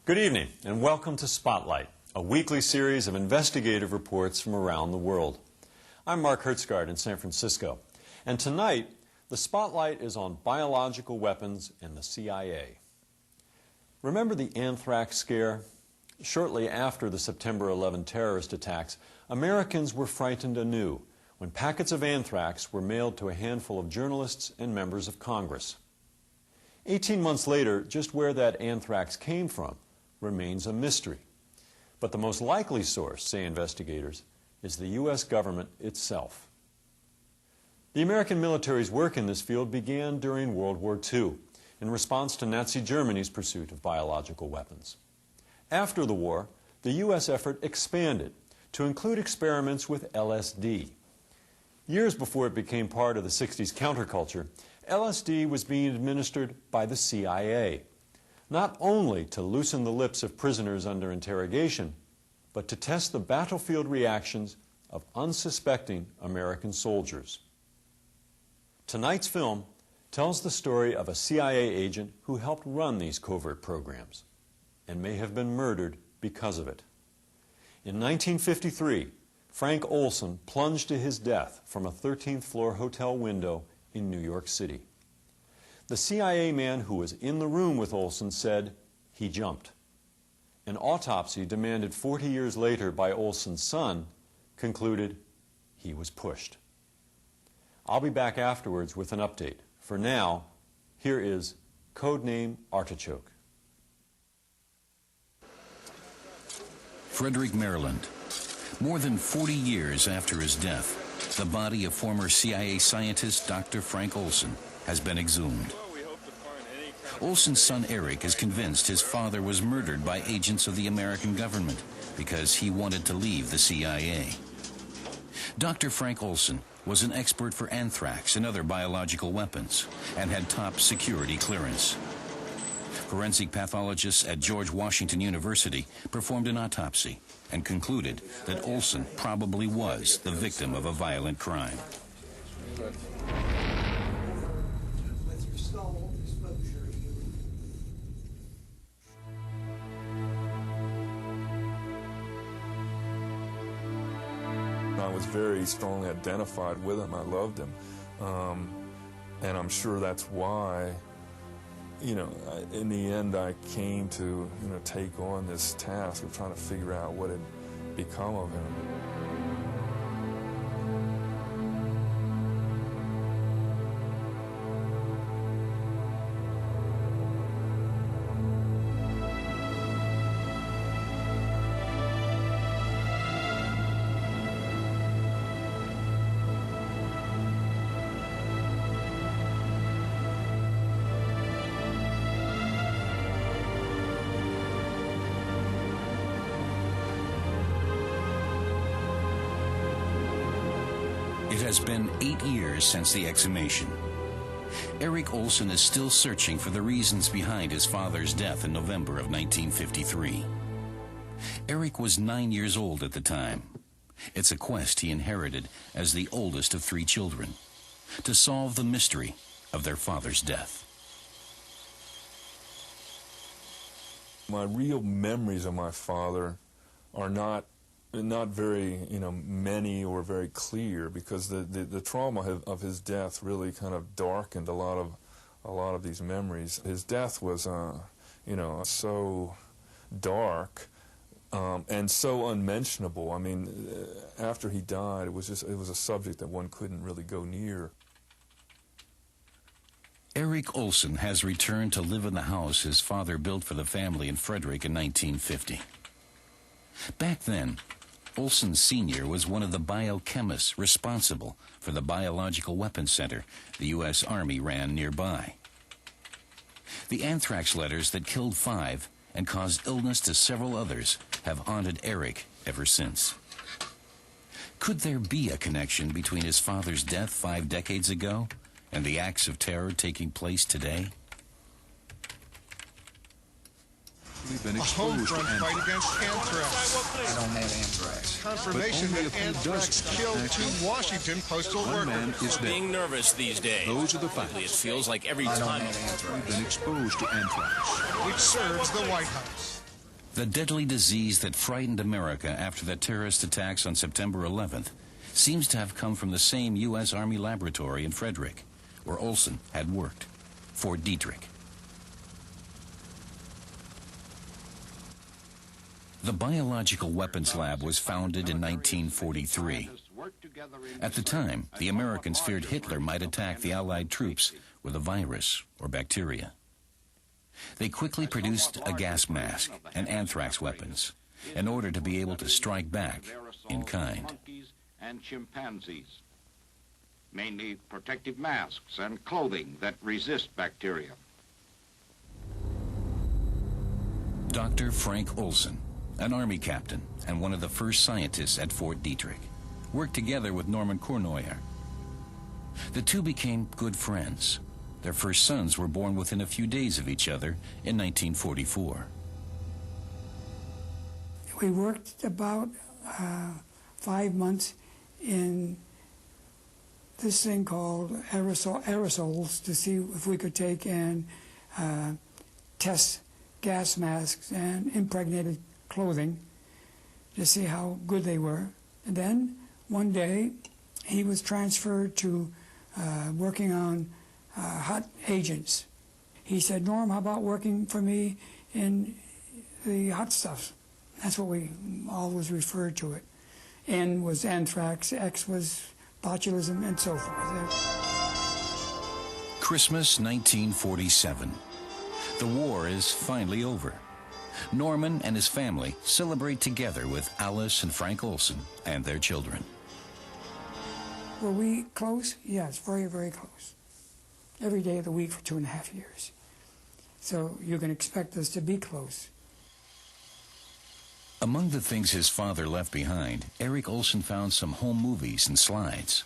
Good evening and welcome to Spotlight, a weekly series of investigative reports from around the world. I'm Mark Hertzgaard in San Francisco, and tonight the Spotlight is on biological weapons and the CIA. Remember the anthrax scare? Shortly after the September 11 terrorist attacks, Americans were frightened anew when packets of anthrax were mailed to a handful of journalists and members of Congress. 18 months later, just where that anthrax came from remains a mystery. But the most likely source, say investigators, is the U.S. government itself. The American military's work in this field began during World War II in response to Nazi Germany's pursuit of biological weapons. After the war, the U.S. effort expanded to include experiments with LSD. Years before it became part of the 60s counterculture, LSD was being administered by the CIA, not only to loosen the lips of prisoners under interrogation, but to test the battlefield reactions of unsuspecting American soldiers. Tonight's film tells the story of a CIA agent who helped run these covert programs and may have been murdered because of it. In 1953, Frank Olson plunged to his death from a 13th floor hotel window in New York City. The CIA man who was in the room with Olson said he jumped. An autopsy demanded 40 years later by Olson's son concluded he was pushed. I'll be back afterwards with an update. For now, here is codename Artichoke. Frederick, Maryland. More than 40 years after his death, the body of former CIA scientist Dr. Frank Olson has been exhumed. Olson's son Eric is convinced his father was murdered by agents of the American government because he wanted to leave the CIA. Dr. Frank Olson was an expert for anthrax and other biological weapons and had top security clearance. Forensic pathologists at George Washington University performed an autopsy and concluded that Olson probably was the victim of a violent crime. I was very strongly identified with him. I loved him. And I'm sure that's why, in the end I came to, take on this task of trying to figure out what had become of him. It has been 8 years since the exhumation. Eric Olson is still searching for the reasons behind his father's death in November of 1953. Eric was 9 years old at the time. It's a quest he inherited as the oldest of 3 children, to solve the mystery of their father's death. My real memories of my father are not very, many or very clear, because the trauma of his death really kind of darkened a lot of these memories. His death was, so dark and so unmentionable. I mean, after he died, it was a subject that one couldn't really go near. Eric Olson has returned to live in the house his father built for the family in Frederick in 1950. Back then, Olson Sr. was one of the biochemists responsible for the Biological Weapons Center the U.S. Army ran nearby. The anthrax letters that killed 5 and caused illness to several others have haunted Eric ever since. Could there be a connection between his father's death 5 decades ago and the acts of terror taking place today? Been a home front fight against anthrax. I don't have anthrax. Confirmation that anthrax killed 2 Washington postal One man workers. is dead. Being nervous these days. Those are the facts. It feels like every I don't time have anthrax. We've been exposed to anthrax. Which serves the White House. The deadly disease that frightened America after the terrorist attacks on September 11th seems to have come from the same U.S. Army laboratory in Frederick, where Olson had worked, Fort Detrick. The Biological Weapons Lab was founded in 1943. At the time, the Americans feared Hitler might attack the Allied troops with a virus or bacteria. They quickly produced a gas mask and anthrax weapons in order to be able to strike back in kind. And chimpanzees, mainly protective masks and clothing that resist bacteria. Dr. Frank Olson, an Army captain and one of the first scientists at Fort Detrick, worked together with Norman Cournoyer. The two became good friends. Their first sons were born within a few days of each other in 1944. We worked about 5 months in this thing called aerosols to see if we could take and test gas masks and impregnated clothing to see how good they were. And then one day he was transferred to working on hot agents. He said, "Norm, how about working for me in the hot stuff?" That's what we always referred to it. N was anthrax, X was botulism, and so forth. Christmas 1947. The war is finally over. Norman and his family celebrate together with Alice and Frank Olson and their children. Were we close? Yes, very, very close. Every day of the week for 2.5 years. So you can expect us to be close. Among the things his father left behind, Eric Olson found some home movies and slides.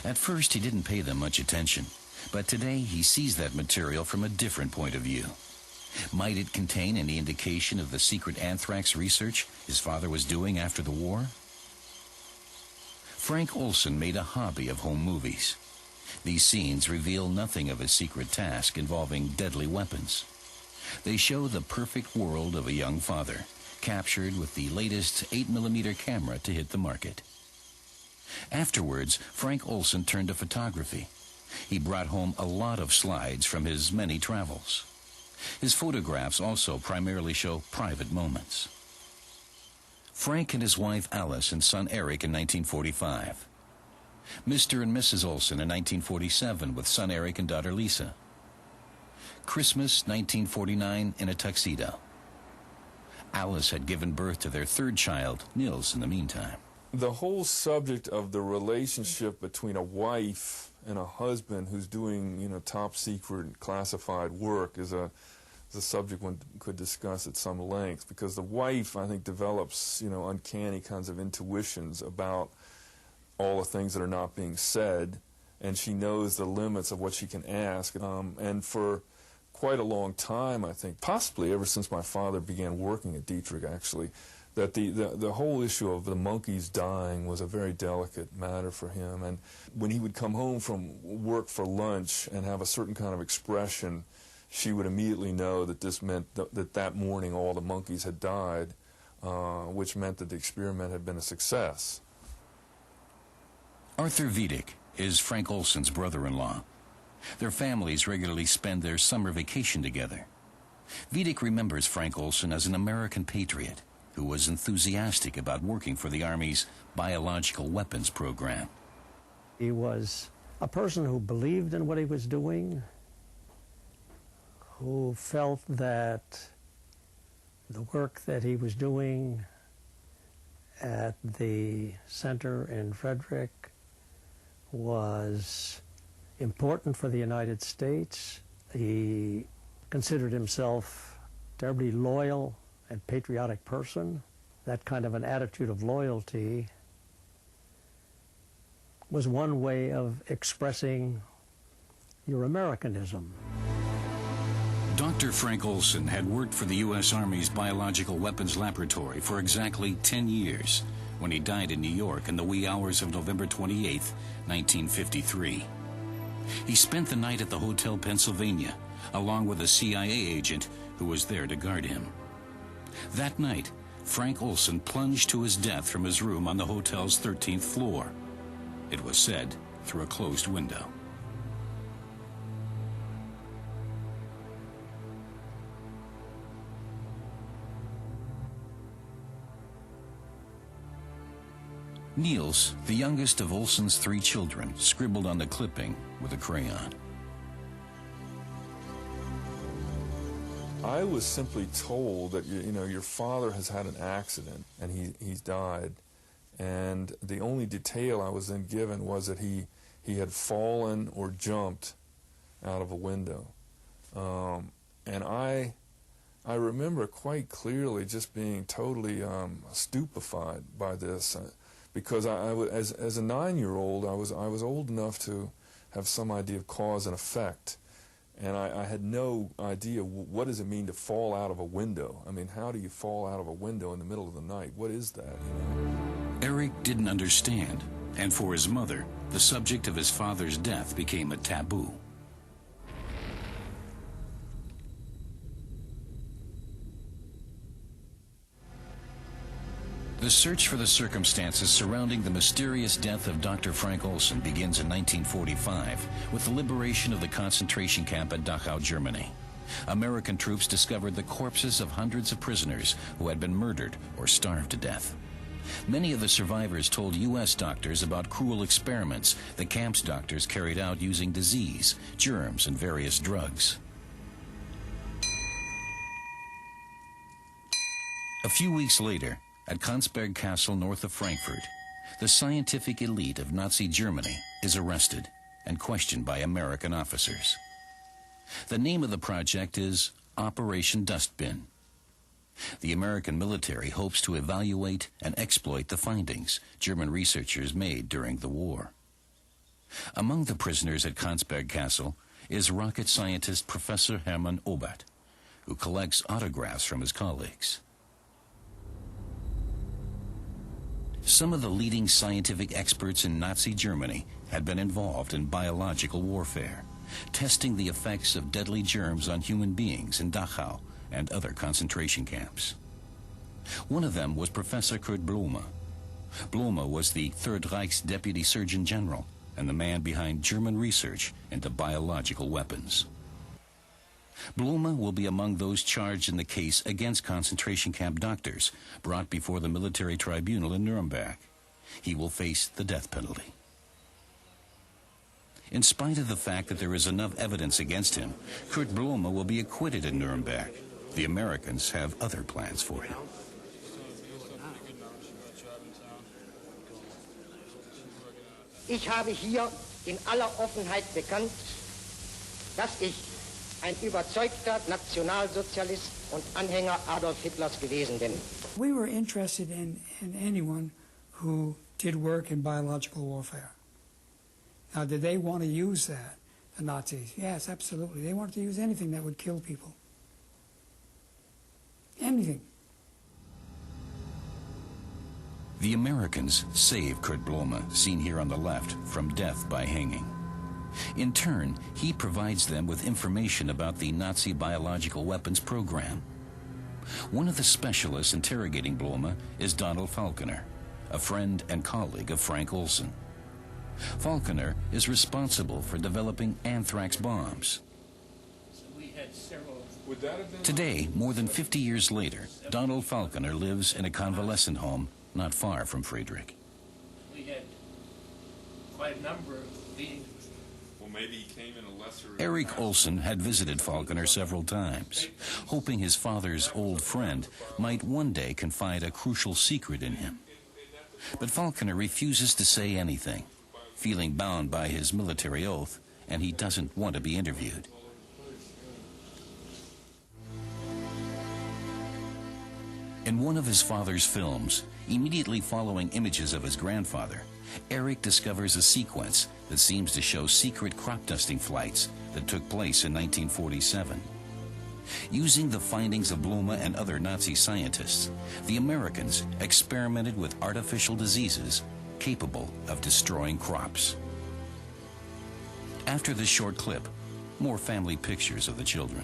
At first, he didn't pay them much attention, but today he sees that material from a different point of view. Might it contain any indication of the secret anthrax research his father was doing after the war? Frank Olson made a hobby of home movies. These scenes reveal nothing of his secret task involving deadly weapons. They show the perfect world of a young father, captured with the latest 8mm camera to hit the market. Afterwards, Frank Olson turned to photography. He brought home a lot of slides from his many travels. His photographs also primarily show private moments. Frank and his wife Alice and son Eric in 1945. Mr. and Mrs. Olson in 1947 with son Eric and daughter Lisa. Christmas 1949 in a tuxedo. Alice had given birth to their third child, Nils, in the meantime. The whole subject of the relationship between a wife and a husband who's doing, top secret classified work is a subject one could discuss at some length, because the wife, I think, develops, uncanny kinds of intuitions about all the things that are not being said, and she knows the limits of what she can ask. And for quite a long time, I think, possibly ever since my father began working at Detrick, actually, that the whole issue of the monkeys dying was a very delicate matter for him. And when he would come home from work for lunch and have a certain kind of expression, she would immediately know that this meant that morning all the monkeys had died, which meant that the experiment had been a success. Arthur Vidic is Frank Olson's brother-in-law. Their families regularly spend their summer vacation together. Vidic remembers Frank Olson as an American patriot who was enthusiastic about working for the Army's biological weapons program. He was a person who believed in what he was doing, who felt that the work that he was doing at the center in Frederick was important for the United States. He considered himself a terribly loyal and patriotic person. That kind of an attitude of loyalty was one way of expressing your Americanism. Dr. Frank Olson had worked for the U.S. Army's Biological Weapons Laboratory for exactly 10 years when he died in New York in the wee hours of November 28, 1953. He spent the night at the Hotel Pennsylvania, along with a CIA agent who was there to guard him. That night, Frank Olson plunged to his death from his room on the hotel's 13th floor. It was said through a closed window. Niels, the youngest of Olson's 3 children, scribbled on the clipping with a crayon. I was simply told that, your father has had an accident and he's died. And the only detail I was then given was that he had fallen or jumped out of a window. And I remember quite clearly just being totally stupefied by this. Because as a 9-year-old, I was old enough to have some idea of cause and effect, and I had no idea what does it mean to fall out of a window. I mean, how do you fall out of a window in the middle of the night? What is that? Eric didn't understand, and for his mother, the subject of his father's death became a taboo. The search for the circumstances surrounding the mysterious death of Dr. Frank Olson begins in 1945 with the liberation of the concentration camp at Dachau, Germany. American troops discovered the corpses of hundreds of prisoners who had been murdered or starved to death. Many of the survivors told U.S. doctors about cruel experiments the camp's doctors carried out using disease, germs, and various drugs. A few weeks later, at Konsberg Castle north of Frankfurt, the scientific elite of Nazi Germany is arrested and questioned by American officers. The name of the project is Operation Dustbin. The American military hopes to evaluate and exploit the findings German researchers made during the war. Among the prisoners at Konsberg Castle is rocket scientist Professor Hermann Oberth, who collects autographs from his colleagues. Some of the leading scientific experts in Nazi Germany had been involved in biological warfare, testing the effects of deadly germs on human beings in Dachau and other concentration camps. One of them was Professor Kurt Blume. Blume was the Third Reich's Deputy Surgeon General and the man behind German research into biological weapons. Blume will be among those charged in the case against concentration camp doctors brought before the military tribunal in Nuremberg. He will face the death penalty. In spite of the fact that there is enough evidence against him, Kurt Blume will be acquitted in Nuremberg. The Americans have other plans for him. Ich habe hier in aller Offenheit bekannt, dass ich ein überzeugter Nationalsozialist und Anhänger Adolf Hitlers gewesen bin. We were interested in anyone who did work in biological warfare. Now, did they want to use that, the Nazis? Yes, absolutely. They wanted to use anything that would kill people. Anything. The Americans save Kurt Blume, seen here on the left, from death by hanging. In turn, he provides them with information about the Nazi biological weapons program. One of the specialists interrogating Blume is Donald Falconer, a friend and colleague of Frank Olson. Falconer is responsible for developing anthrax bombs. Today, more than 50 years later, Donald Falconer lives in a convalescent home not far from Friedrich. We had quite a number of meetings. Maybe he came in a lesser... Eric Olson had visited Falconer several times, hoping his father's old friend might one day confide a crucial secret in him. But Falconer refuses to say anything, feeling bound by his military oath, and he doesn't want to be interviewed. In one of his father's films, immediately following images of his grandfather, Eric discovers a sequence that seems to show secret crop dusting flights that took place in 1947. Using the findings of Blume and other Nazi scientists, the Americans experimented with artificial diseases capable of destroying crops. After this short clip, more family pictures of the children.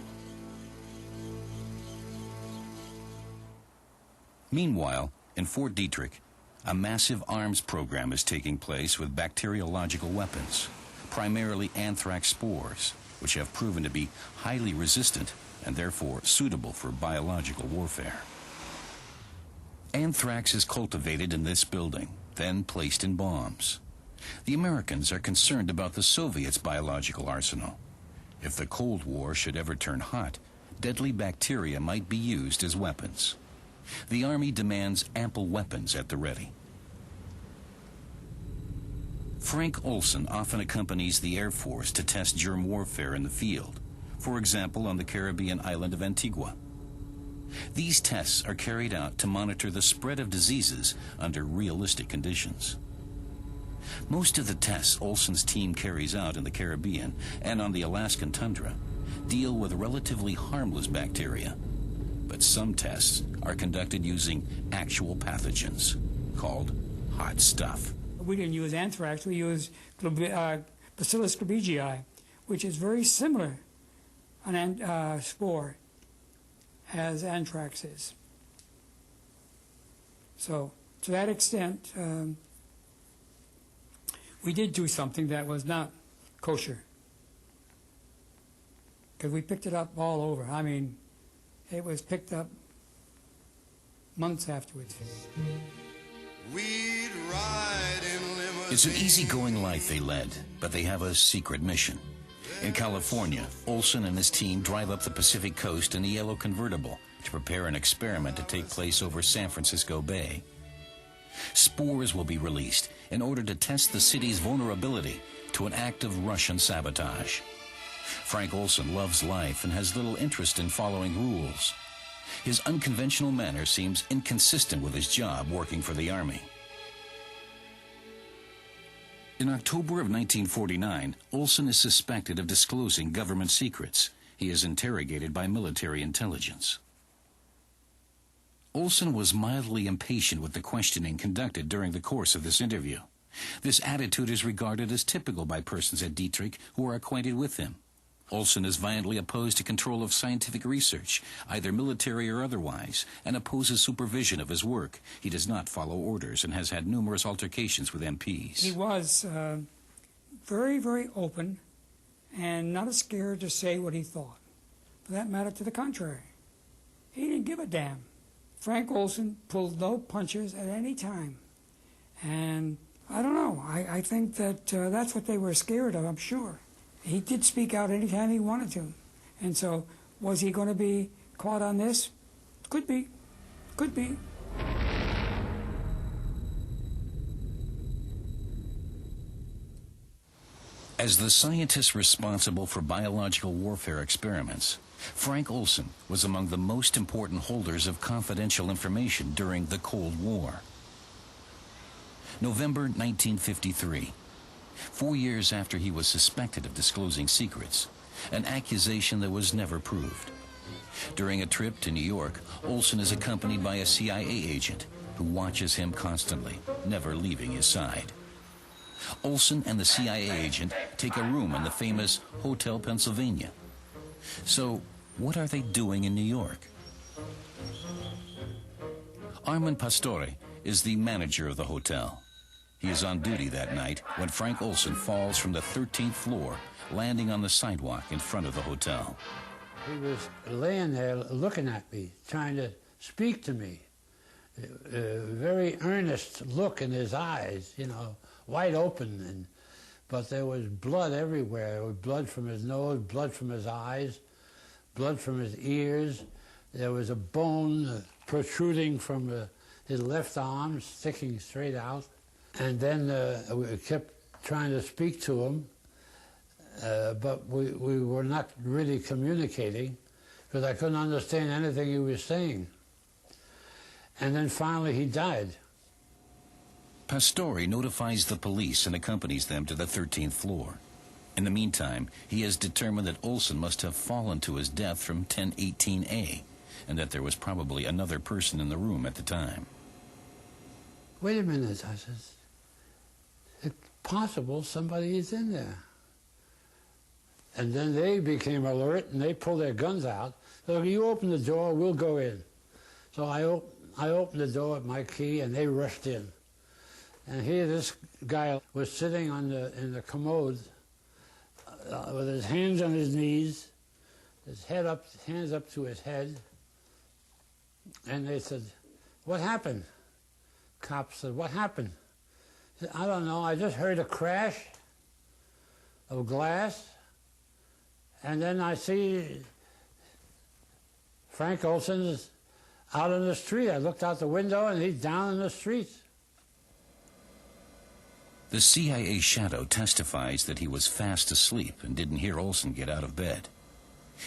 Meanwhile, in Fort Detrick, a massive arms program is taking place with bacteriological weapons, primarily anthrax spores, which have proven to be highly resistant and therefore suitable for biological warfare. Anthrax is cultivated in this building, then placed in bombs. The Americans are concerned about the Soviets' biological arsenal. If the Cold War should ever turn hot, deadly bacteria might be used as weapons. The Army demands ample weapons at the ready. Frank Olson often accompanies the Air Force to test germ warfare in the field, for example on the Caribbean island of Antigua. These tests are carried out to monitor the spread of diseases under realistic conditions. Most of the tests Olson's team carries out in the Caribbean and on the Alaskan tundra deal with relatively harmless bacteria, but some tests are conducted using actual pathogens called hot stuff. We didn't use anthrax, we used Bacillus glabigii, which is very similar an spore as anthrax is. So to that extent, we did do something that was not kosher, because we picked it up all over. I mean, it was picked up months afterwards. We'd ride in limousines. It's an easygoing life they led, but they have a secret mission. In California, Olson and his team drive up the Pacific coast in a yellow convertible to prepare an experiment to take place over San Francisco Bay. Spores will be released in order to test the city's vulnerability to an act of Russian sabotage. Frank Olson loves life and has little interest in following rules. His unconventional manner seems inconsistent with his job working for the Army. In October of 1949, Olson is suspected of disclosing government secrets. He is interrogated by military intelligence. Olson was mildly impatient with the questioning conducted during the course of this interview. This attitude is regarded as typical by persons at Detrick who are acquainted with him. Olson is violently opposed to control of scientific research, either military or otherwise, and opposes supervision of his work. He does not follow orders and has had numerous altercations with MPs. He was very, very open and not scared to say what he thought. For that matter, to the contrary. He didn't give a damn. Frank Olson pulled no punches at any time. And I don't know, I think that that's what they were scared of, I'm sure. He did speak out anytime he wanted to. And so, was he going to be caught on this? Could be. Could be. As the scientist responsible for biological warfare experiments, Frank Olson was among the most important holders of confidential information during the Cold War. November 1953. 4 years after he was suspected of disclosing secrets, an accusation that was never proved. During a trip to New York, Olson is accompanied by a CIA agent who watches him constantly, never leaving his side. Olson and the CIA agent take a room in the famous Hotel Pennsylvania. So, what are they doing in New York? Armand Pastore is the manager of the hotel. He is on duty that night when Frank Olson falls from the 13th floor, landing on the sidewalk in front of the hotel. He was laying there looking at me, trying to speak to me. A very earnest look in his eyes, you know, wide open. But there was blood everywhere. There was blood from his nose, blood from his eyes, blood from his ears. There was a bone protruding from his left arm, sticking straight out. And then we kept trying to speak to him, but we were not really communicating because I couldn't understand anything he was saying. And then finally he died. Pastore notifies the police and accompanies them to the 13th floor. In the meantime, he has determined that Olson must have fallen to his death from 1018A, and that there was probably another person in the room at the time. Wait a minute, I says. It's possible somebody is in there. And then they became alert and they pulled their guns out. So if you open the door, we'll go in. So I I opened the door with my key, and they rushed in. And here this guy was sitting in the commode with his hands on his knees, his head up, hands up to his head. And they said, "What happened?" Cop said, "What happened?" He said, "I don't know. I just heard a crash of glass, and then I see Frank Olson is out in the street. I looked out the window, and he's down in the street." The CIA shadow testifies that he was fast asleep and didn't hear Olson get out of bed.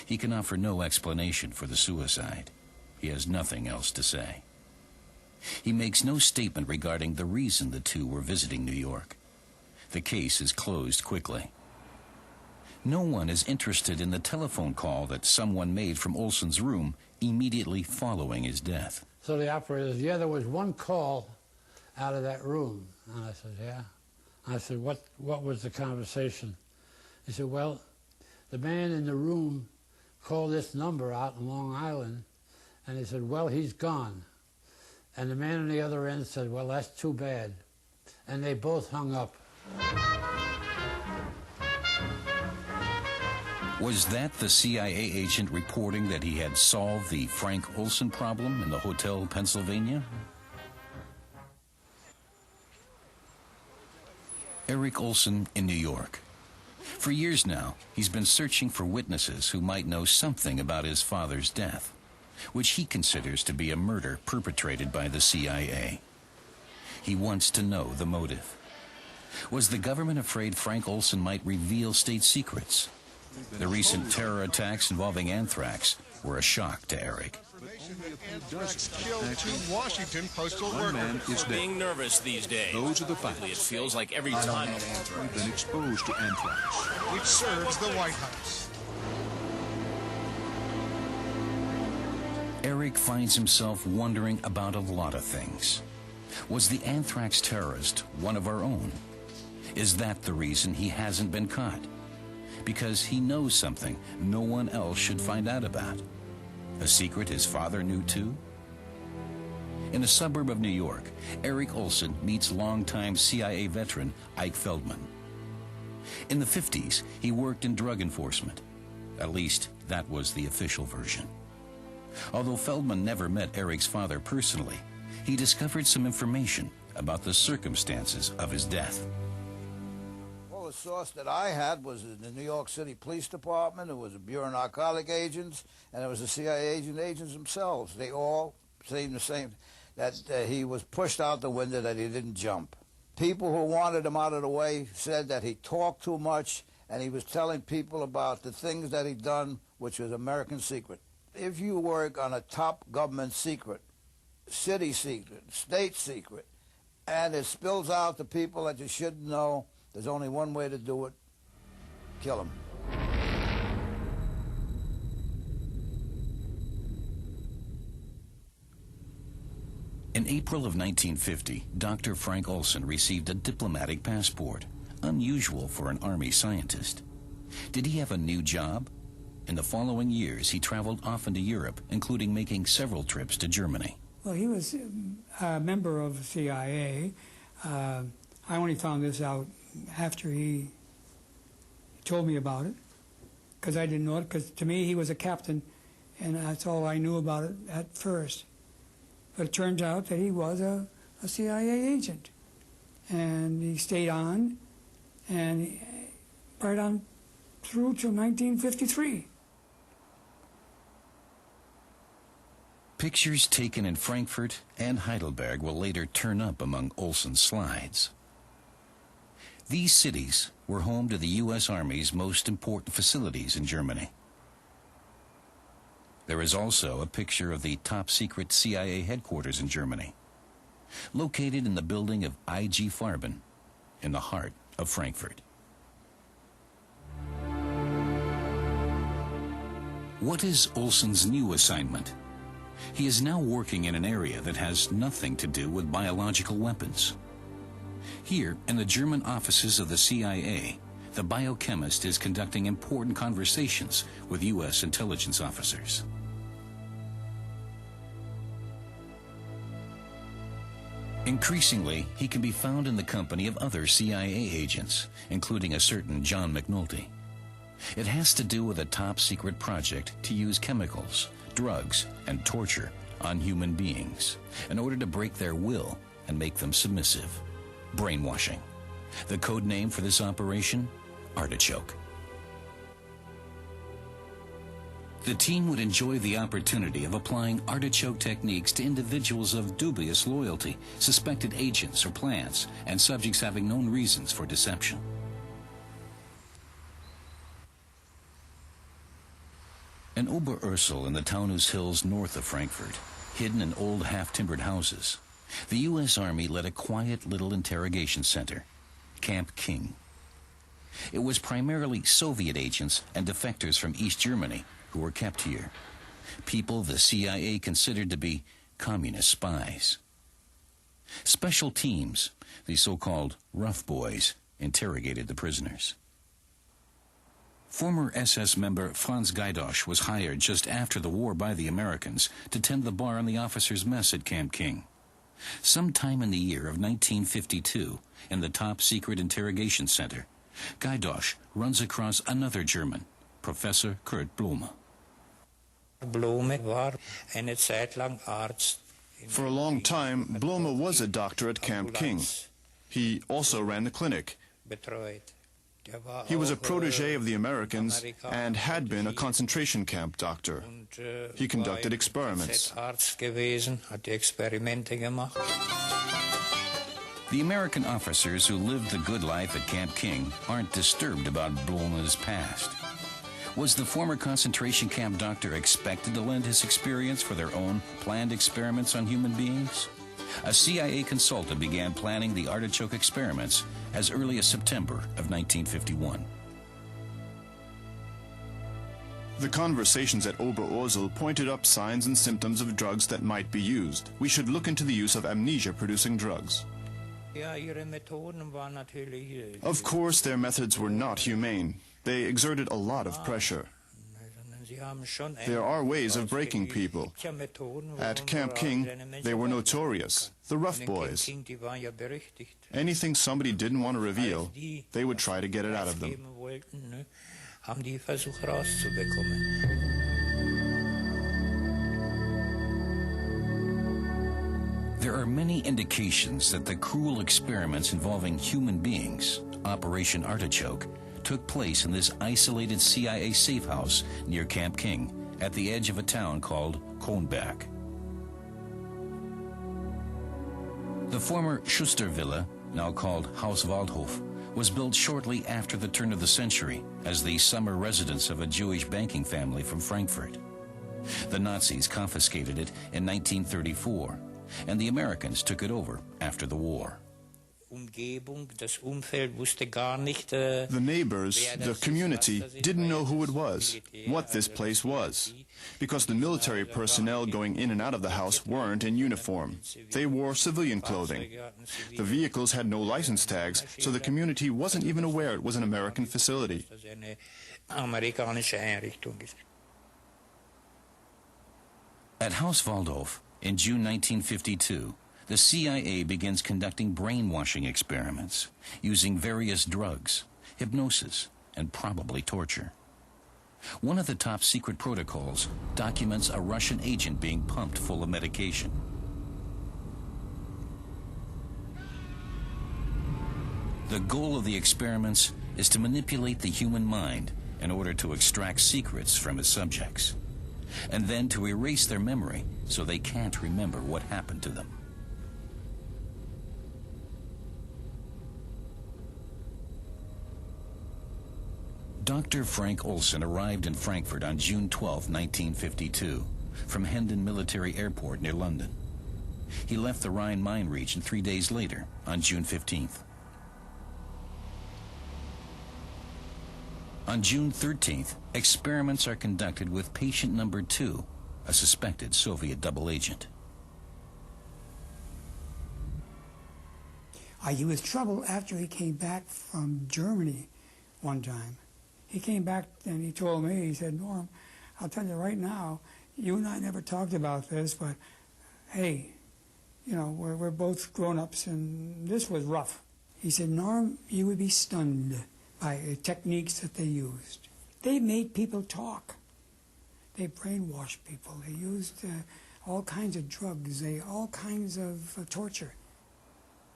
He can offer no explanation for the suicide. He has nothing else to say. He makes no statement regarding the reason the two were visiting New York. The case is closed quickly. No one is interested in the telephone call that someone made from Olson's room immediately following his death. So the operator said, "Yeah, there was one call out of that room." And I said, "Yeah." I said, what was the conversation?" He said, "Well, the man in the room called this number out in Long Island," and he said, "Well, he's gone." And the man on the other end said, "Well, that's too bad." And they both hung up. Was that the CIA agent reporting that he had solved the Frank Olson problem in the Hotel Pennsylvania? Eric Olson in New York. For years now, he's been searching for witnesses who might know something about his father's death, which he considers to be a murder perpetrated by the CIA. He wants to know the motive. Was the government afraid Frank Olson might reveal state secrets? The recent terror attacks involving anthrax were a shock to Eric. Anthrax killed 2 Washington postal One man workers. is dead. Being nervous these days. Those are the facts. It feels like every time We've been exposed to anthrax. Which serves the White House. Eric finds himself wondering about a lot of things. Was the anthrax terrorist one of our own? Is that the reason he hasn't been caught? Because he knows something no one else should find out about. A secret his father knew too? In a suburb of New York, Eric Olson meets longtime CIA veteran Ike Feldman. In the 50s, he worked in drug enforcement. At least, that was the official version. Although Feldman never met Eric's father personally, he discovered some information about the circumstances of his death. Well, the source that I had was in the New York City Police Department. It was the Bureau of Narcotic Agents, and it was the CIA agents themselves. They all saying the same, that he was pushed out the window, that he didn't jump. People who wanted him out of the way said that he talked too much, and he was telling people about the things that he'd done, which was American secret. If you work on a top government secret, city secret, state secret, and it spills out to people that you shouldn't know, there's only one way to do it: kill him. In April of 1950, Dr. Frank Olson received a diplomatic passport, unusual for an Army scientist. Did he have a new job? In the following years, he traveled often to Europe, including making several trips to Germany. Well, he was a member of the CIA. I only found this out after he told me about it, because I didn't know it, because to me he was a captain, and that's all I knew about it at first. But it turns out that he was a CIA agent, and he stayed on, and right on through to 1953. Pictures taken in Frankfurt and Heidelberg will later turn up among Olson's slides. These cities were home to the U.S. Army's most important facilities in Germany. There is also a picture of the top-secret CIA headquarters in Germany, located in the building of I.G. Farben, in the heart of Frankfurt. What is Olson's new assignment? He is now working in an area that has nothing to do with biological weapons. Here, in the German offices of the CIA, the biochemist is conducting important conversations with U.S. intelligence officers. Increasingly, he can be found in the company of other CIA agents, including a certain John McNulty. It has to do with a top-secret project to use chemicals, drugs, and torture on human beings in order to break their will and make them submissive. Brainwashing. The code name for this operation? Artichoke. The team would enjoy the opportunity of applying artichoke techniques to individuals of dubious loyalty, suspected agents or plants, and subjects having known reasons for deception. In Oberursel in the Taunus Hills north of Frankfurt, hidden in old half-timbered houses, the U.S. Army led a quiet little interrogation center, Camp King. It was primarily Soviet agents and defectors from East Germany who were kept here, people the CIA considered to be communist spies. Special teams, the so-called rough boys, interrogated the prisoners. Former SS member Franz Gaidosch was hired just after the war by the Americans to tend the bar in the officers' mess at Camp King. Sometime in the year of 1952, in the top-secret interrogation center, Gaidosch runs across another German, Professor Kurt Blume. For a long time, Blume was a doctor at Camp King. He also ran the clinic. He was a protege of the Americans and had been a concentration camp doctor. He conducted experiments. The American officers who lived the good life at Camp King aren't disturbed about Blume's past. Was the former concentration camp doctor expected to lend his experience for their own planned experiments on human beings? A CIA consultant began planning the Artichoke experiments as early as September of 1951. The conversations at Oberursel pointed up signs and symptoms of drugs that might be used. We should look into the use of amnesia-producing drugs. Of course, their methods were not humane. They exerted a lot of pressure. There are ways of breaking people. At Camp King, they were notorious, the rough boys. Anything somebody didn't want to reveal, they would try to get it out of them. There are many indications that the cruel experiments involving human beings, Operation Artichoke, took place in this isolated CIA safe house near Camp King at the edge of a town called Kronberg. The former Schustervilla, now called Haus Waldhof, was built shortly after the turn of the century as the summer residence of a Jewish banking family from Frankfurt. The Nazis confiscated it in 1934, and the Americans took it over after the war. The neighbors, the community, didn't know who it was, what this place was, because the military personnel going in and out of the house weren't in uniform. They wore civilian clothing. The vehicles had no license tags, so the community wasn't even aware it was an American facility. At Haus Waldhof, in June 1952, the CIA begins conducting brainwashing experiments using various drugs, hypnosis, and probably torture. One of the top secret protocols documents a Russian agent being pumped full of medication. The goal of the experiments is to manipulate the human mind in order to extract secrets from its subjects, and then to erase their memory so they can't remember what happened to them. Dr. Frank Olson arrived in Frankfurt on June 12, 1952, from Hendon Military Airport near London. He left the Rhine mine region 3 days later, on June 15th. On June 13th, experiments are conducted with patient number 2, a suspected Soviet double agent. He was trouble after he came back from Germany one time. He came back and he told me, he said, Norm, I'll tell you right now, you and I never talked about this, but hey, you know, we're both grown-ups, and this was rough. He said, Norm, you would be stunned by the techniques that they used. They made people talk. They brainwashed people. They used all kinds of drugs, all kinds of torture.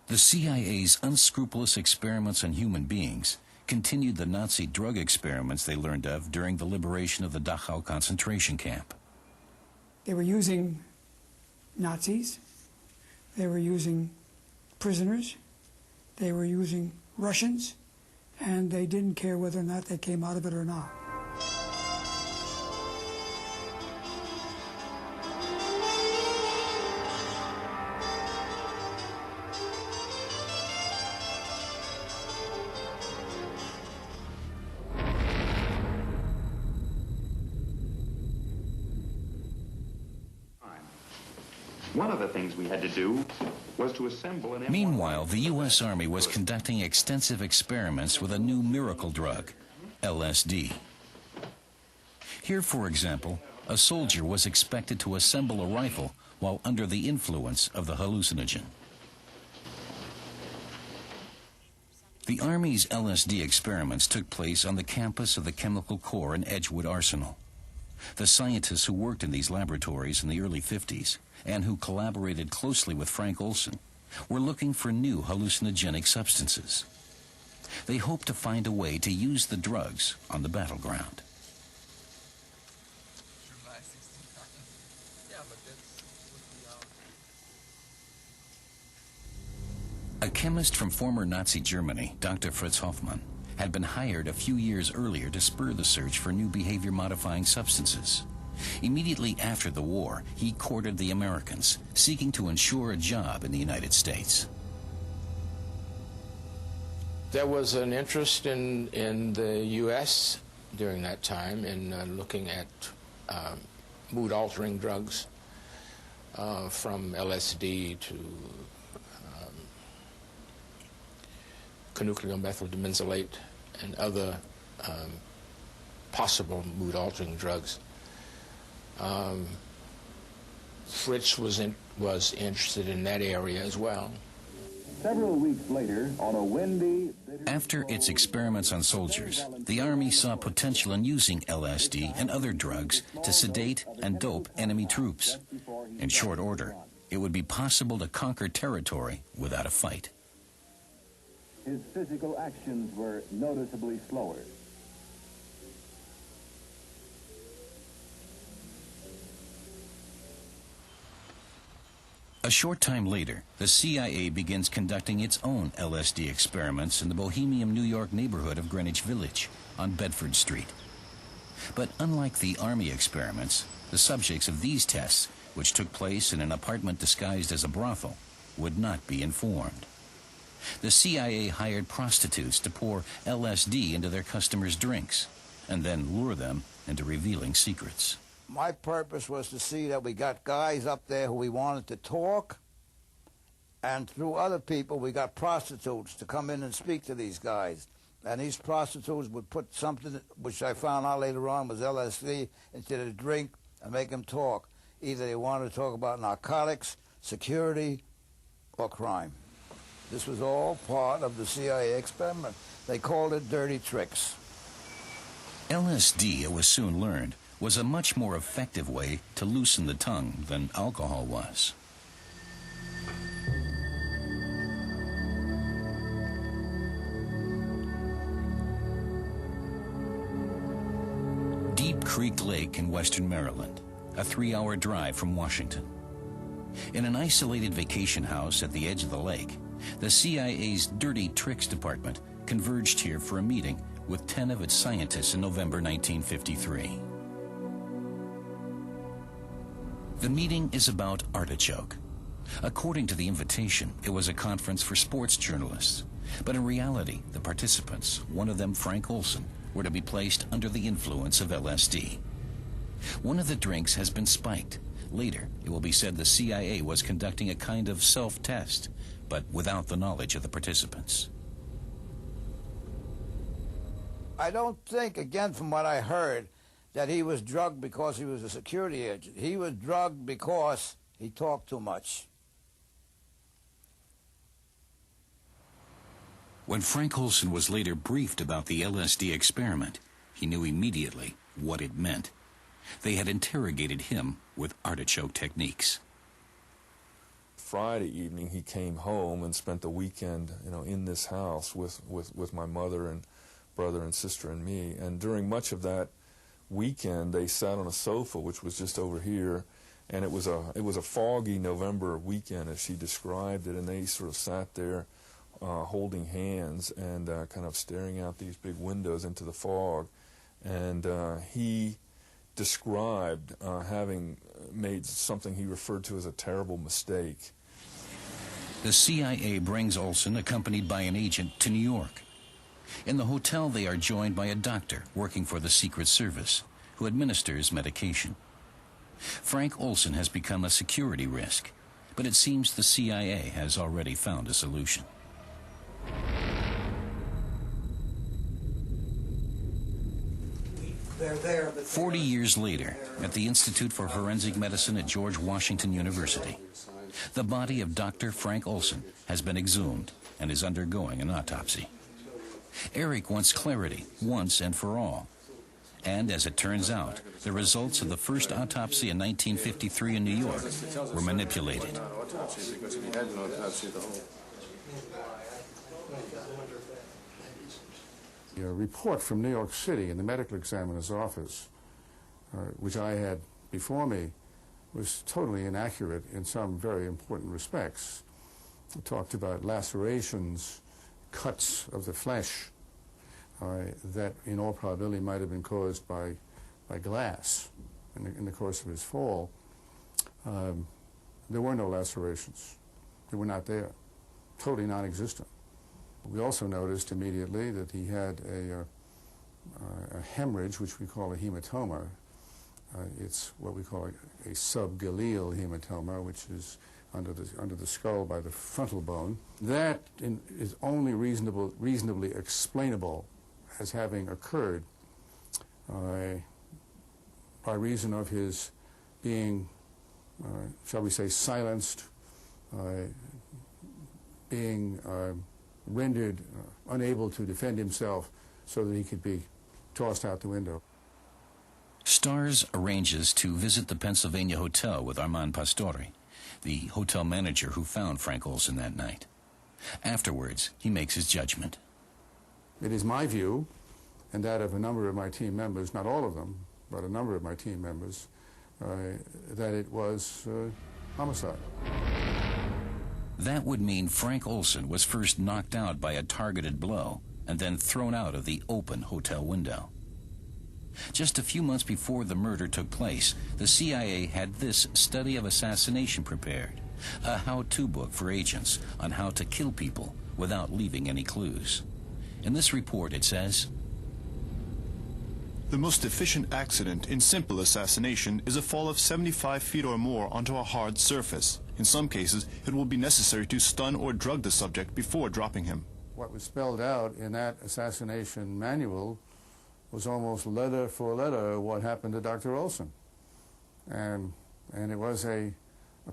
The CIA's unscrupulous experiments on human beings continued the Nazi drug experiments they learned of during the liberation of the Dachau concentration camp. They were using Nazis. They were using prisoners. They were using Russians. And they didn't care whether or not they came out of it or not. One of the things we had to do was to assemble an... Meanwhile, the U.S. Army was conducting extensive experiments with a new miracle drug, LSD. Here, for example, a soldier was expected to assemble a rifle while under the influence of the hallucinogen. The Army's LSD experiments took place on the campus of the Chemical Corps in Edgewood Arsenal. The scientists who worked in these laboratories in the early 50s and who collaborated closely with Frank Olson were looking for new hallucinogenic substances. They hoped to find a way to use the drugs on the battleground. A chemist from former Nazi Germany, Dr. Fritz Hoffmann, had been hired a few years earlier to spur the search for new behavior-modifying substances. Immediately after the war, he courted the Americans, seeking to ensure a job in the United States. There was an interest in the U.S. during that time in looking at mood-altering drugs, from LSD to conucleomethyldimensolate and other possible mood-altering drugs. Fritz was interested in that area as well. Several weeks later, on a windy... After its experiments on soldiers, the Army saw potential in using LSD and other drugs to sedate and dope enemy troops. In short order, it would be possible to conquer territory without a fight. His physical actions were noticeably slower. A short time later, the CIA begins conducting its own LSD experiments in the bohemian New York neighborhood of Greenwich Village on Bedford Street. But unlike the Army experiments, the subjects of these tests, which took place in an apartment disguised as a brothel, would not be informed. The CIA hired prostitutes to pour LSD into their customers' drinks and then lure them into revealing secrets. My purpose was to see that we got guys up there who we wanted to talk, and through other people we got prostitutes to come in and speak to these guys. And these prostitutes would put something, which I found out later on was LSD, into the drink and make them talk. Either they wanted to talk about narcotics, security, or crime. This was all part of the CIA experiment. They called it dirty tricks. LSD, it was soon learned, was a much more effective way to loosen the tongue than alcohol was. Deep Creek Lake in western Maryland, a 3-hour drive from Washington. In an isolated vacation house at the edge of the lake, the CIA's Dirty Tricks Department converged here for a meeting with 10 of its scientists in November 1953. The meeting is about Artichoke. According to the invitation, it was a conference for sports journalists. But in reality, the participants, one of them Frank Olson, were to be placed under the influence of LSD. One of the drinks has been spiked. Later, it will be said the CIA was conducting a kind of self-test, but without the knowledge of the participants. I don't think, again from what I heard, that he was drugged because he was a security agent. He was drugged because he talked too much. When Frank Olson was later briefed about the LSD experiment, he knew immediately what it meant. They had interrogated him with artichoke techniques. Friday evening, he came home and spent the weekend, in this house with my mother and brother and sister and me. And during much of that weekend, they sat on a sofa, which was just over here, and it was a foggy November weekend, as she described it. And they sort of sat there, holding hands and kind of staring out these big windows into the fog. And he described having made something he referred to as a terrible mistake. The CIA brings Olson, accompanied by an agent, to New York. In the hotel, they are joined by a doctor working for the Secret Service, who administers medication. Frank Olson has become a security risk, but it seems the CIA has already found a solution. They're there, but 40 years later, at the Institute for Forensic Medicine at George Washington University, the body of Dr. Frank Olson has been exhumed and is undergoing an autopsy. Eric wants clarity once and for all. And as it turns out, the results of the first autopsy in 1953 in New York were manipulated. A report from New York City in the medical examiner's office, which I had before me, was totally inaccurate in some very important respects. It talked about lacerations, cuts of the flesh that in all probability might have been caused by glass in the course of his fall. There were no lacerations. They were not there, totally non-existent. We also noticed immediately that he had a hemorrhage, which we call a hematoma. It's what we call a subgaleal hematoma, which is under the skull by the frontal bone. That is only reasonably explainable as having occurred by reason of his being, shall we say, silenced, being rendered unable to defend himself so that he could be tossed out the window. Stars arranges to visit the Pennsylvania Hotel with Armand Pastore, the hotel manager who found Frank Olson that night. Afterwards, he makes his judgment. It is my view, and that of a number of my team members, not all of them, but a number of my team members, that it was homicide. That would mean Frank Olson was first knocked out by a targeted blow and then thrown out of the open hotel window. Just a few months before the murder took place, the CIA had this study of assassination prepared, a how-to book for agents on how to kill people without leaving any clues. In this report, it says, "The most efficient accident in simple assassination is a fall of 75 feet or more onto a hard surface. In some cases, it will be necessary to stun or drug the subject before dropping him." What was spelled out in that assassination manual was almost letter for letter what happened to Dr. Olson. And it was a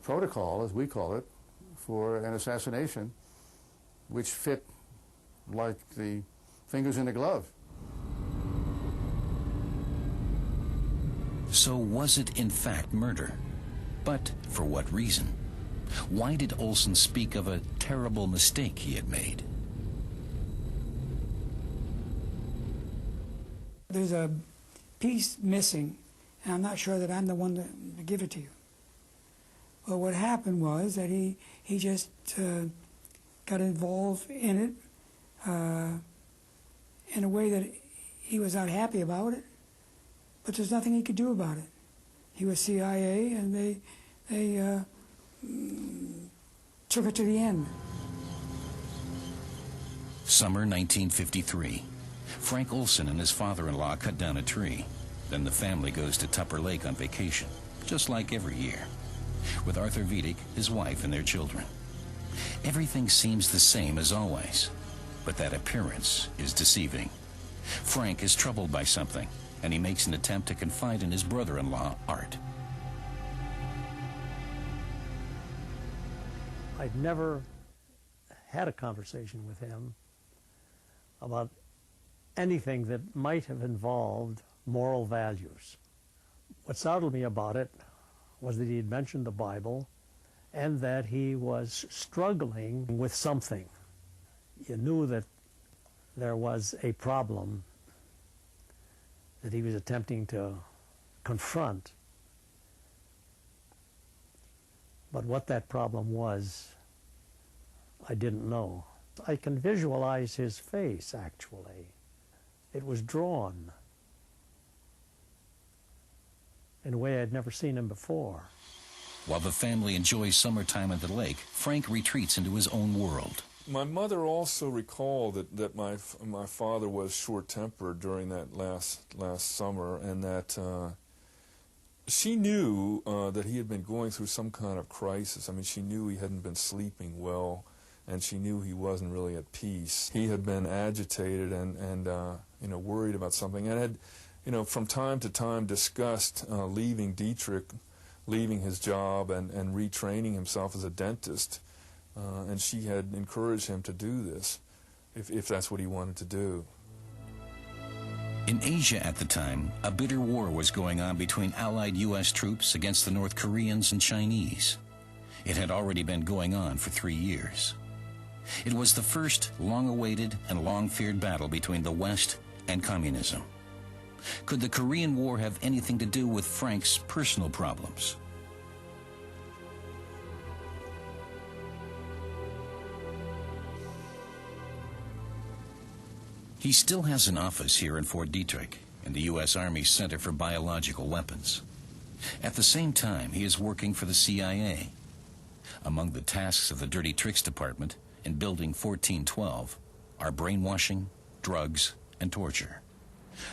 protocol, as we call it, for an assassination which fit like the fingers in a glove. So was it in fact murder? But for what reason? Why did Olson speak of a terrible mistake he had made? There's a piece missing, and I'm not sure that I'm the one to give it to you. But what happened was that he just got involved in it in a way that he was not happy about it, but there's nothing he could do about it. He was CIA, and they took it to the end. Summer 1953. Frank Olson and his father-in-law cut down a tree. Then the family goes to Tupper Lake on vacation, just like every year, with Arthur Vidic, his wife, and their children. Everything seems the same as always, but that appearance is deceiving. Frank is troubled by something, and he makes an attempt to confide in his brother-in-law, Art. I'd never had a conversation with him about anything that might have involved moral values. What startled me about it was that he had mentioned the Bible and that he was struggling with something. You knew that there was a problem that he was attempting to confront. But what that problem was, I didn't know. I can visualize his face, actually. It was drawn in a way I'd never seen him before. While the family enjoys summertime at the lake, Frank retreats into his own world. My mother also recalled that my father was short-tempered during that last summer, and that she knew that he had been going through some kind of crisis. I mean, she knew he hadn't been sleeping well, and she knew he wasn't really at peace. He had been agitated and worried about something, and had, from time to time discussed leaving Dietrich, leaving his job and retraining himself as a dentist. And she had encouraged him to do this, if that's what he wanted to do. In Asia at the time, a bitter war was going on between Allied U.S. troops against the North Koreans and Chinese. It had already been going on for 3 years. It was the first long-awaited and long-feared battle between the West and communism. Could the Korean War have anything to do with Frank's personal problems? He still has an office here in Fort Detrick, in the U.S. Army Center for Biological Weapons. At the same time, he is working for the CIA. Among the tasks of the Dirty Tricks Department in Building 1412 are brainwashing, drugs, and torture,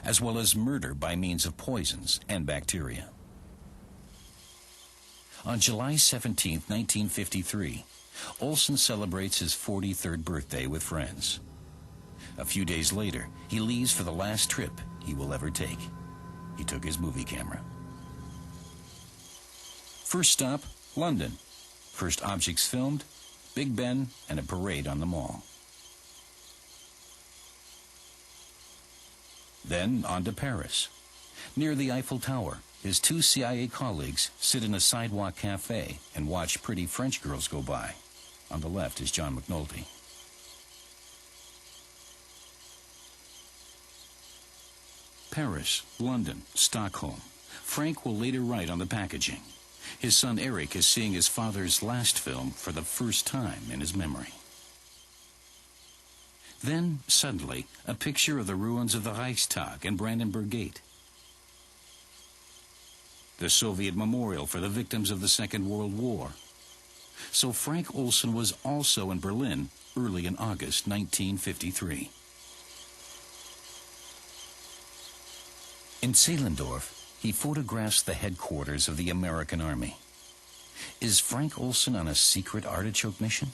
as well as murder by means of poisons and bacteria. On July 17, 1953, Olson celebrates his 43rd birthday with friends. A few days later, he leaves for the last trip he will ever take. He took his movie camera. First stop, London. First objects filmed, Big Ben and a parade on the Mall. Then on to Paris. Near the Eiffel Tower, his 2 CIA colleagues sit in a sidewalk cafe and watch pretty French girls go by. On the left is John McNulty. Paris, London, Stockholm. Frank will later write on the packaging. His son Eric is seeing his father's last film for the first time in his memory. Then, suddenly, a picture of the ruins of the Reichstag and Brandenburg Gate. The Soviet memorial for the victims of the Second World War. So Frank Olson was also in Berlin early in August 1953. In Zehlendorf, he photographs the headquarters of the American Army. Is Frank Olson on a secret Artichoke mission?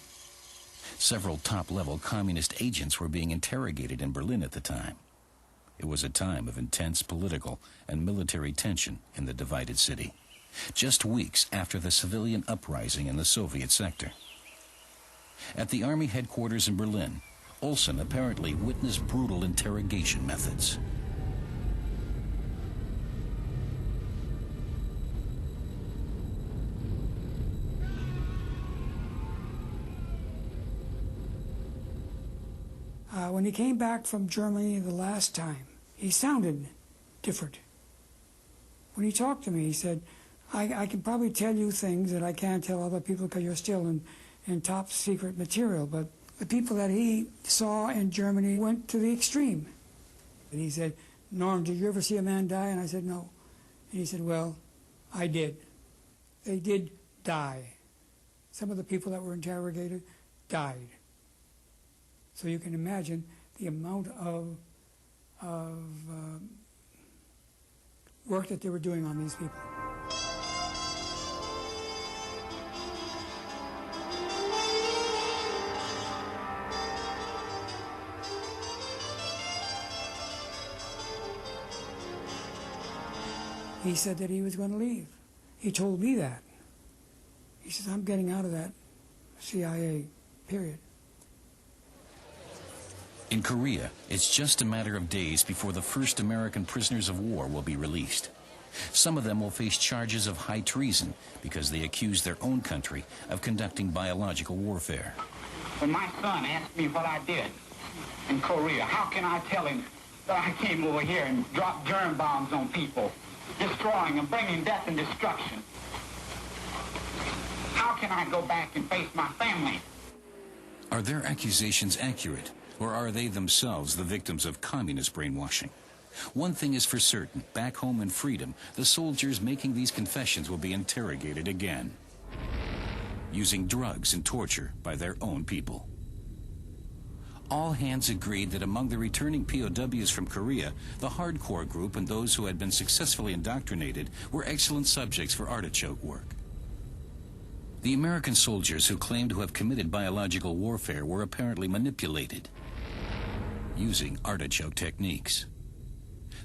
Several top-level communist agents were being interrogated in Berlin at the time. It was a time of intense political and military tension in the divided city, just weeks after the civilian uprising in the Soviet sector. At the Army headquarters in Berlin, Olson apparently witnessed brutal interrogation methods. When he came back from Germany the last time, he sounded different. When he talked to me, he said, I can probably tell you things that I can't tell other people because you're still in top secret material, but the people that he saw in Germany went to the extreme. And he said, Norm, did you ever see a man die? And I said, no. And he said, well, I did. They did die. Some of the people that were interrogated died. So you can imagine the amount of work that they were doing on these people. He said that he was going to leave. He told me that. He says, I'm getting out of that CIA, period. In Korea, it's just a matter of days before the first American prisoners of war will be released. Some of them will face charges of high treason because they accuse their own country of conducting biological warfare. When my son asked me what I did in Korea, how can I tell him that I came over here and dropped germ bombs on people, destroying and bringing death and destruction? How can I go back and face my family? Are their accusations accurate, or are they themselves the victims of communist brainwashing? One thing is for certain, back home in freedom, the soldiers making these confessions will be interrogated again, using drugs and torture by their own people. All hands agreed that among the returning POWs from Korea, the hardcore group and those who had been successfully indoctrinated were excellent subjects for Artichoke work. The American soldiers who claimed to have committed biological warfare were apparently manipulated using Artichoke techniques.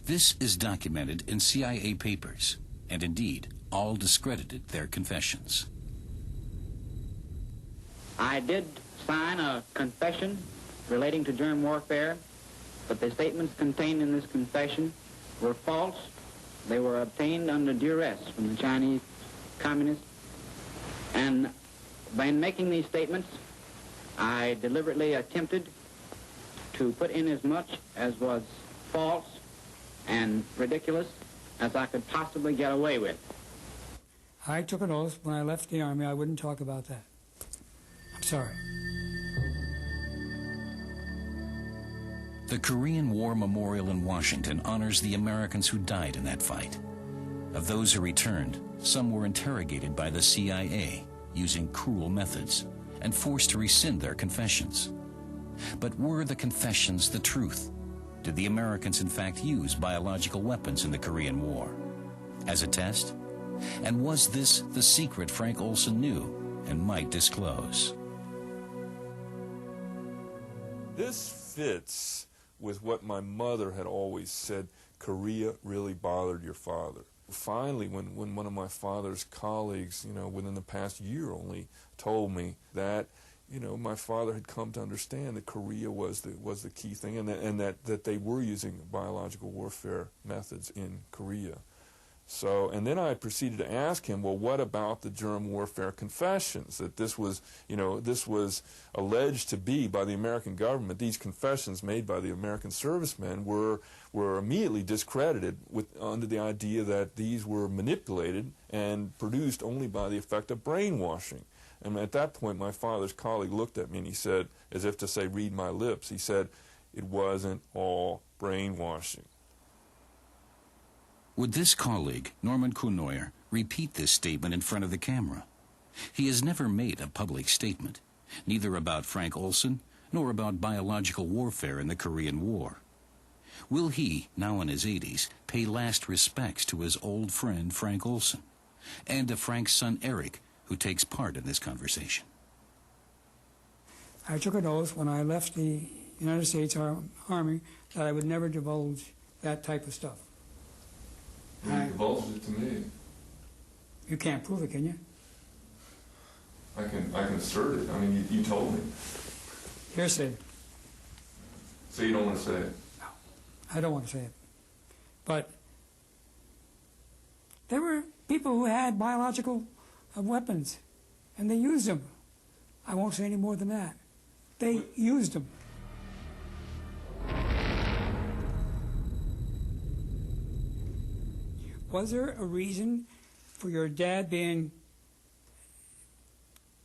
This is documented in CIA papers, and indeed, all discredited their confessions. I did sign a confession relating to germ warfare, but the statements contained in this confession were false. They were obtained under duress from the Chinese communists. And by making these statements, I deliberately attempted to put in as much as was false and ridiculous as I could possibly get away with. I took an oath when I left the Army I wouldn't talk about that. I'm sorry. The Korean War Memorial in Washington honors the Americans who died in that fight. Of those who returned, some were interrogated by the CIA using cruel methods and forced to rescind their confessions. But were the confessions the truth? Did the Americans in fact use biological weapons in the Korean War? As a test? And was this the secret Frank Olson knew and might disclose? This fits with what my mother had always said: Korea really bothered your father. Finally, when one of my father's colleagues, within the past year only, told me that, my father had come to understand that Korea was the key thing, and that they were using biological warfare methods in Korea. So, and then I proceeded to ask him, well, what about the germ warfare confessions? That this was alleged to be by the American government. These confessions made by the American servicemen were immediately discredited under the idea that these were manipulated and produced only by the effect of brainwashing. And at that point, my father's colleague looked at me and he said, as if to say, read my lips, he said, it wasn't all brainwashing. Would this colleague, Norman Kuhnoyer, repeat this statement in front of the camera? He has never made a public statement, neither about Frank Olson nor about biological warfare in the Korean War. Will he, now in his 80s, pay last respects to his old friend Frank Olson and to Frank's son Eric, who takes part in this conversation? I took an oath when I left the United States Army that I would never divulge that type of stuff. You divulged it to me. You can't prove it, can you? I can assert it. I mean, you told me. Hearsay. So you don't want to say it? No, I don't want to say it. But there were people who had biological weapons, and they used them. I won't say any more than that. They used them. Was there a reason for your dad being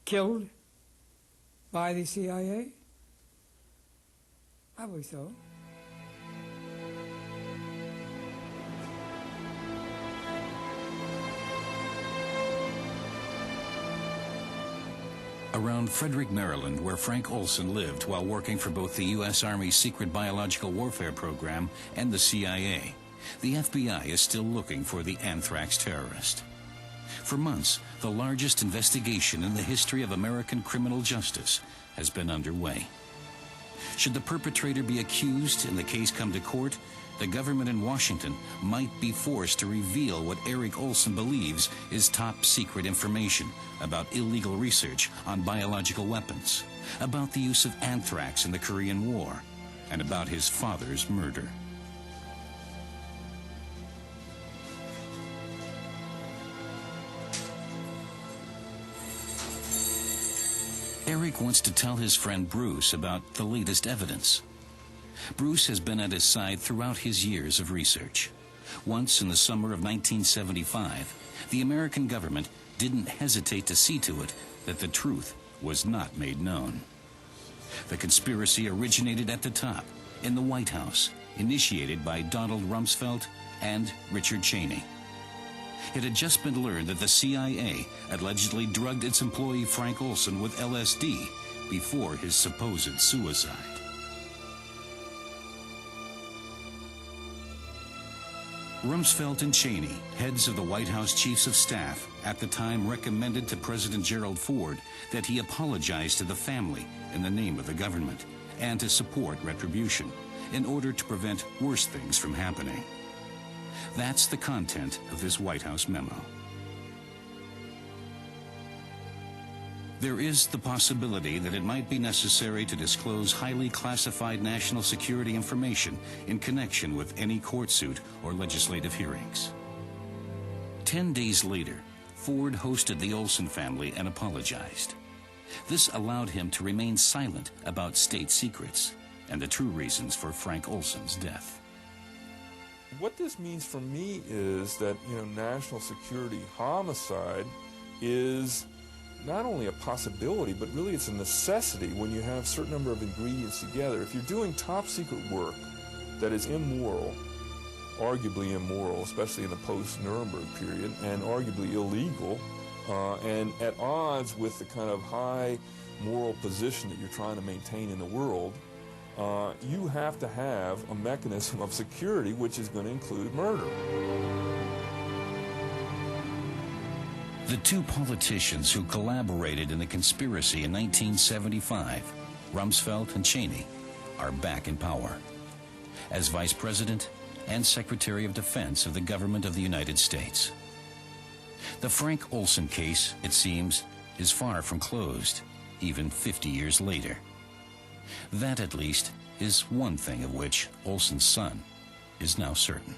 killed by the CIA? Probably so. Around Frederick, Maryland, where Frank Olson lived while working for both the U.S. Army's secret biological warfare program and the CIA, the FBI is still looking for the anthrax terrorist. For months, the largest investigation in the history of American criminal justice has been underway. Should the perpetrator be accused and the case come to court, the government in Washington might be forced to reveal what Eric Olson believes is top secret information about illegal research on biological weapons, about the use of anthrax in the Korean War, and about his father's murder. Eric wants to tell his friend Bruce about the latest evidence. Bruce has been at his side throughout his years of research. Once in the summer of 1975, the American government didn't hesitate to see to it that the truth was not made known. The conspiracy originated at the top, in the White House, initiated by Donald Rumsfeld and Richard Cheney. It had just been learned that the CIA allegedly drugged its employee Frank Olson with LSD before his supposed suicide. Rumsfeld and Cheney, heads of the White House Chiefs of Staff, at the time recommended to President Gerald Ford that he apologize to the family in the name of the government and to support retribution in order to prevent worse things from happening. That's the content of this White House memo. There is the possibility that it might be necessary to disclose highly classified national security information in connection with any court suit or legislative hearings. 10 days later, Ford hosted the Olson family and apologized. This allowed him to remain silent about state secrets and the true reasons for Frank Olson's death. What this means for me is that, national security homicide is not only a possibility, but really it's a necessity when you have a certain number of ingredients together. If you're doing top secret work that is immoral, arguably immoral, especially in the post-Nuremberg period, and arguably illegal, and at odds with the kind of high moral position that you're trying to maintain in the world, you have to have a mechanism of security which is going to include murder. The two politicians who collaborated in the conspiracy in 1975, Rumsfeld and Cheney, are back in power as Vice President and Secretary of Defense of the government of the United States. The Frank Olson case, it seems, is far from closed, even 50 years later. That, at least, is one thing of which Olson's son is now certain.